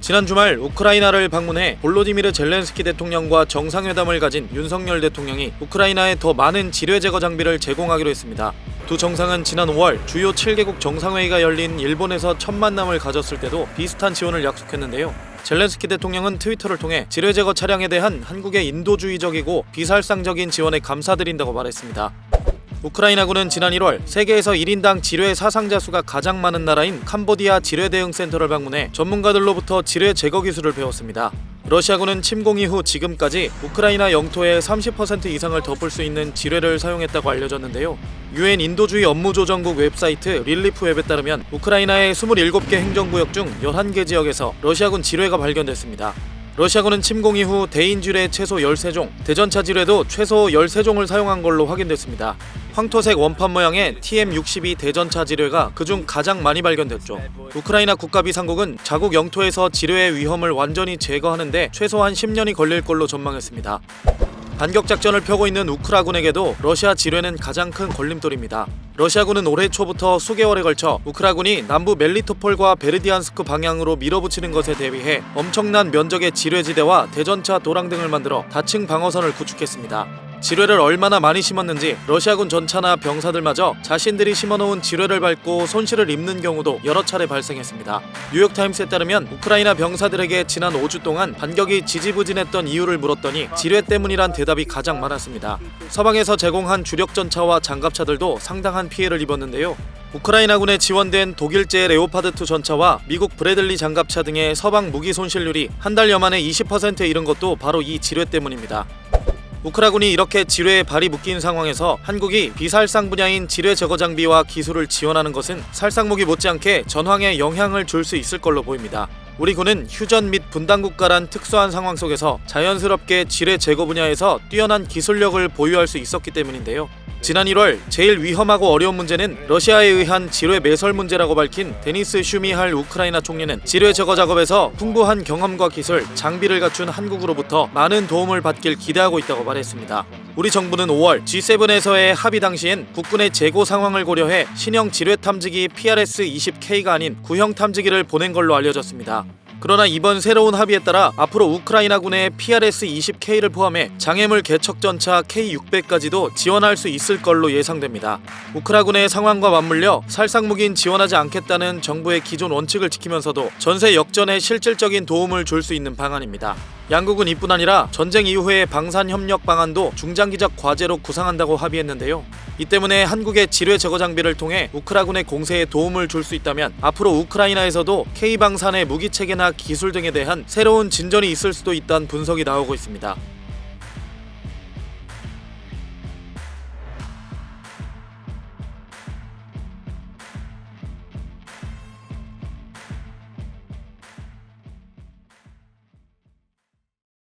지난 주말 우크라이나를 방문해 볼로디미르 젤렌스키 대통령과 정상회담을 가진 윤석열 대통령이 우크라이나에 더 많은 지뢰 제거 장비를 제공하기로 했습니다. 두 정상은 지난 5월 주요 7개국 정상회의가 열린 일본에서 첫 만남을 가졌을 때도 비슷한 지원을 약속했는데요. 젤렌스키 대통령은 트위터를 통해 지뢰 제거 차량에 대한 한국의 인도주의적이고 비살상적인 지원에 감사드린다고 말했습니다. 우크라이나군은 지난 1월 세계에서 1인당 지뢰 사상자 수가 가장 많은 나라인 캄보디아 지뢰 대응 센터를 방문해 전문가들로부터 지뢰 제거 기술을 배웠습니다. 러시아군은 침공 이후 지금까지 우크라이나 영토의 30% 이상을 덮을 수 있는 지뢰를 사용했다고 알려졌는데요. 유엔 인도주의 업무조정국 웨브사이트 릴리프웹에 따르면 우크라이나의 27개 행정구역 중 11개 지역에서 러시아군 지뢰가 발견됐습니다. 러시아군은 침공 이후 대인 지뢰 최소 13종, 대전차 지뢰도 최소 13종을 사용한 걸로 확인됐습니다. 황토색 원판 모양의 TM-62 대전차 지뢰가 그중 가장 많이 발견됐죠. 우크라이나 국가비상국은 자국 영토에서 지뢰의 위험을 완전히 제거하는데 최소한 10년이 걸릴 걸로 전망했습니다. 반격작전을 펴고 있는 우크라군에게도 러시아 지뢰는 가장 큰 걸림돌입니다. 러시아군은 올해 초부터 수개월에 걸쳐 우크라군이 남부 멜리토폴과 베르디안스크 방향으로 밀어붙이는 것에 대비해 엄청난 면적의 지뢰지대와 대전차 도랑 등을 만들어 다층 방어선을 구축했습니다. 지뢰를 얼마나 많이 심었는지 러시아군 전차나 병사들마저 자신들이 심어놓은 지뢰를 밟고 손실을 입는 경우도 여러 차례 발생했습니다. 뉴욕타임스에 따르면 우크라이나 병사들에게 지난 5주 동안 반격이 지지부진했던 이유를 물었더니 지뢰 때문이란 대답이 가장 많았습니다. 서방에서 제공한 주력 전차와 장갑차들도 상당한 피해를 입었는데요. 우크라이나군에 지원된 독일제 레오파드2 전차와 미국 브래들리 장갑차 등의 서방 무기 손실률이 한 달여 만에 20%에 이른 것도 바로 이 지뢰 때문입니다. 우크라군이 이렇게 지뢰에 발이 묶인 상황에서 한국이 비살상 분야인 지뢰 제거 장비와 기술을 지원하는 것은 살상무기 못지않게 전황에 영향을 줄 수 있을 걸로 보입니다. 우리 군은 휴전 및 분단 국가란 특수한 상황 속에서 자연스럽게 지뢰 제거 분야에서 뛰어난 기술력을 보유할 수 있었기 때문인데요. 지난 1월 제일 위험하고 어려운 문제는 러시아에 의한 지뢰 매설 문제라고 밝힌 데니스 슈미할 우크라이나 총리는 지뢰 제거 작업에서 풍부한 경험과 기술, 장비를 갖춘 한국으로부터 많은 도움을 받길 기대하고 있다고 말했습니다. 우리 정부는 5월 G7에서의 합의 당시엔 국군의 재고 상황을 고려해 신형 지뢰 탐지기 PRS-20K가 아닌 구형 탐지기를 보낸 걸로 알려졌습니다. 그러나 이번 새로운 합의에 따라 앞으로 우크라이나군의 PRS-20K를 포함해 장애물 개척전차 K600까지도 지원할 수 있을 걸로 예상됩니다. 우크라군의 상황과 맞물려 살상무기는 지원하지 않겠다는 정부의 기존 원칙을 지키면서도 전세 역전에 실질적인 도움을 줄 수 있는 방안입니다. 양국은 이뿐 아니라 전쟁 이후의 방산협력 방안도 중장기적 과제로 구상한다고 합의했는데요. 이 때문에 한국의 지뢰 제거 장비를 통해 우크라군의 공세에 도움을 줄 수 있다면 앞으로 우크라이나에서도 K방산의 무기체계나 기술 등에 대한 새로운 진전이 있을 수도 있다는 분석이 나오고 있습니다.